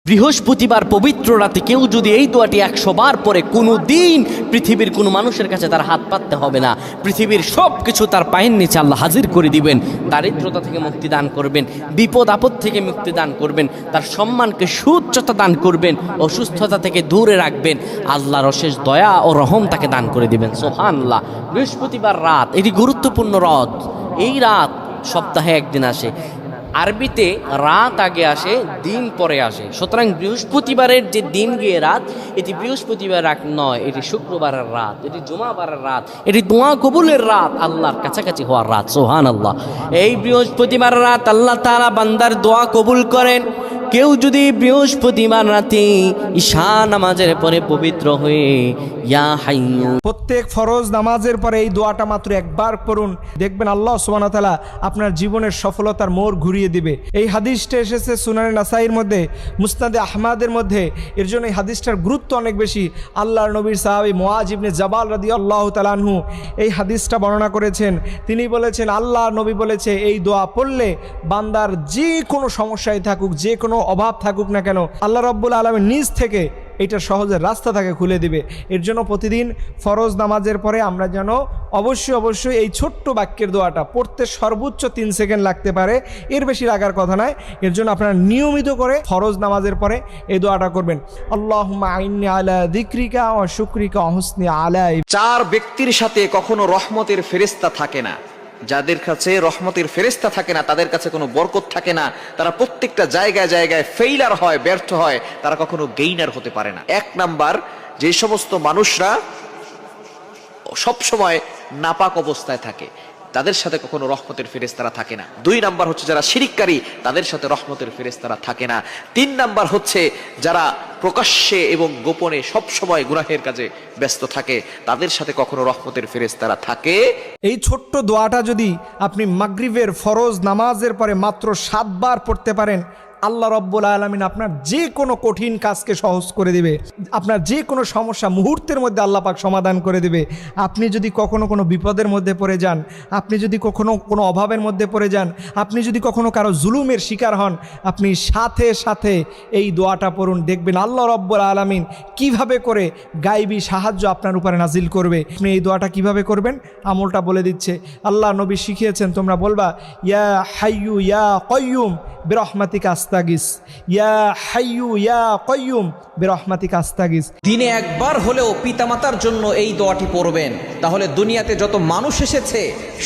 বৃহস্পতিবার পবিত্র রাতে কেউ যদি এই দোয়াটি 100 বার পরে কোনো দিন পৃথিবীর কোনো মানুষের কাছে তার হাত পাততে হবে না। পৃথিবীর সব কিছু তার পায়ের নিচে আল্লাহ হাজির করে দিবেন। দারিদ্রতা থেকে মুক্তি দান করবেন, বিপদ আপদ থেকে মুক্তি দান করবেন, তার সম্মানকে সুউচ্চতা দান করবেন, অসুস্থতা থেকে দূরে রাখবেন। আল্লাহর অশেষ দয়া ও রহম তাকে দান করে দিবেন। সুবহানাল্লাহ। বৃহস্পতিবার রাত এটি গুরুত্বপূর্ণ রাত। এই রাত সপ্তাহে একদিন আসে। আরবিতে রাত আগে আসে, দিন পরে আসে। সুতরাং বৃহস্পতিবারের যে দিন গিয়ে রাত, এটি বৃহস্পতিবার রাত নয়, এটি শুক্রবারের রাত, এটি জুমাবারের রাত, এটি দোয়া কবুলের রাত, আল্লাহর কাছাকাছি হওয়ার রাত। সুবহানাল্লাহ। এই বৃহস্পতিবার রাত আল্লাহ তাআলা বান্দার দোয়া কবুল করেন। কেউ যদি বৃহস্পতিবার রাতে ঈশা নামাজের পরে পবিত্র হয়ে ইয়া হাইয়্যু, প্রত্যেক ফরজ নামাজের পরে এই দোয়াটা মাত্র একবার পড়ুন, দেখবেন আল্লাহ সুবহানাহু ওয়া তাআলা আপনার জীবনের সফলতার মোড় ঘুরিয়ে দিবে। এই হাদিসটা এসেছে সুনানে নাসাইর মধ্যে, মুসনাদে আহমাদের মধ্যে। এর জন্য এই হাদিসটার গুরুত্ব অনেক বেশি। আল্লাহর নবীর সাহাবী মুআজ ইবনে জাবাল রাদিয়াল্লাহু তাআলা আনহু এই হাদিসটা বর্ণনা করেছেন। তিনি বলেছেন, আল্লাহর নবী বলেছে, এই দোয়া পড়লে বান্দার যে কোনো সমস্যায় থাকুক, যে কোনো অভাব থাকুক না কেন, আল্লাহ রাব্বুল আলামিন নিজ থেকে এটা সহজে রাস্তা তাকে খুলে দিবে। এর জন্য প্রতিদিন ফরজ নামাজের পরে আমরা যেন অবশ্যই এই ছোট্ট বাক্যের দোয়াটা পড়তে সর্বোচ্চ 3 সেকেন্ড লাগতে পারে, এর বেশি লাগার কথা নয়। এর জন্য আপনারা নিয়মিত করে ফরজ নামাজের পরে এই দোয়াটা করবেন। আল্লাহুম্মা আইন্নি আলা যিকরিকা ওয়া শুকরিকা ওয়া হুসনি আলাই। 4 ব্যক্তির সাথে কখনো রহমতের ফেরেশতা থাকে না। যাদের কাছে রহমতের ফেরেশতা থাকে না, তাদের কাছে কোনো বরকত থাকে না। তারা প্রত্যেকটা জায়গায় জায়গায় ফেইলার হয়, ব্যর্থ হয়, তারা কখনো গেইনার হতে পারে না। 1 নাম্বার, যে সমস্ত মানুষরা সবসময় নাপাক অবস্থায় থাকে, তাদের সাথে কখনো রহমতের ফেরেশতারা থাকে না। 2 নাম্বার হচ্ছে যারা শিরিককারী, তাদের সাথে রহমতের ফেরেশতারা থাকে না। 3 নাম্বার হচ্ছে যারা প্রকাশ্যে এবং গোপনে সব সময় গুনাহের কাজে ব্যস্ত থাকে, তাদের সাথে কখনো রহমতের ফেরেশতারা থাকে। এই ছোট্ট দোয়াটা যদি আপনি মাগরিবের ফরজ নামাজের পরে মাত্র 7 বার পড়তে পারেন, আল্লাহ রাব্বুল আলামিন আপনার যে কোনো কঠিন কাজকে সহজ করে দিবে। আপনার যে কোনো সমস্যা মুহূর্তের মধ্যে আল্লাহ পাক সমাধান করে দিবে। আপনি যদি কখনো কোনো বিপদের মধ্যে পড়ে যান, আপনি যদি কখনো কোনো অভাবের মধ্যে পড়ে যান, আপনি যদি কখনো কারো জুলুমের শিকার হন, আপনি সাথে সাথে এই দোয়াটা পড়ুন, দেখবেন আল্লাহ রাব্বুল আলামিন কিভাবে করে গায়বী সাহায্য আপনার উপরে নাজিল করবে। আপনি এই দোয়াটা কিভাবে করবেন আমলটা বলে দিচ্ছে। আল্লাহ নবী শিখিয়েছেন, তোমরা বলবা, ইয়া হাইয়ু ইয়া কাইয়ুম বিরহমাতিকা আস্তাগিস, ইয়া হাইয়ু ইয়া কাইয়ুম বিরহমাতিকা আস্তাগিস। দিনে একবার হলেও পিতামাতার জন্য এই দোয়াটি পড়বেন, তাহলে দুনিয়াতে যত মানুষ এসেছে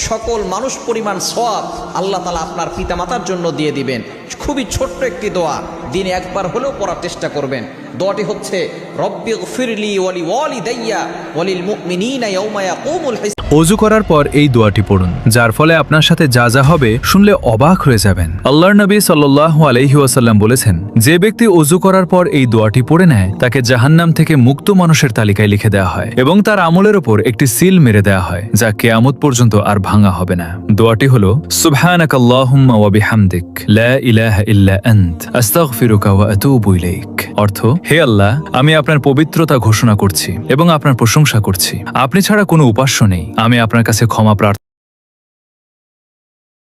সকল মানুষ পরিমাণ সওয়াব আল্লাহ তাআলা আপনার পিতামাতার জন্য দিয়ে দিবেন। খুবই ছোট্ট একটি দোয়া, দিনে একবার হলেও পড়ার চেষ্টা করবেন। দোয়াটি হচ্ছে, রব্বিগফিরলি ওয়ালি ওয়ালিদাইয়া ওয়ালিল মুমিনিনা ইয়াওমা ইয়াকুমুল হিসাব। ওযু করার পর এই দোয়াটি পড়ুন, যার ফলে আপনার সাথে যা যা হবে শুনলে অবাক হয়ে যাবেন। আল্লাহর নবী সাল্লাল্লাহু আলাইহি ওয়াসাল্লাম বলেছেন, যে ব্যক্তি ওযু করার পর এই দোয়াটি পড়ে নেয়, তাকে জাহান্নাম থেকে মুক্ত মানুষের তালিকায় লিখে দেওয়া হয় এবং তার আমলের উপর একটি সিল মেরে দেওয়া হয়, যা কিয়ামত পর্যন্ত আর ভাঙা হবে না। দোয়াটি হলো, সুবহানাকাল্লাহুম্মা ওয়া বিহামদিক লা ইলাহা ইল্লা আনত আস্তাগফিরুকা ওয়া আতুবু ইলাইক। অর্থ, হে আল্লাহ, আমি আপনার পবিত্রতা ঘোষণা করছি এবং আপনার প্রশংসা করছি। আপনি ছাড়া কোনো উপাস্য নেই। আমি আপনার কাছে ক্ষমা প্রার্থনা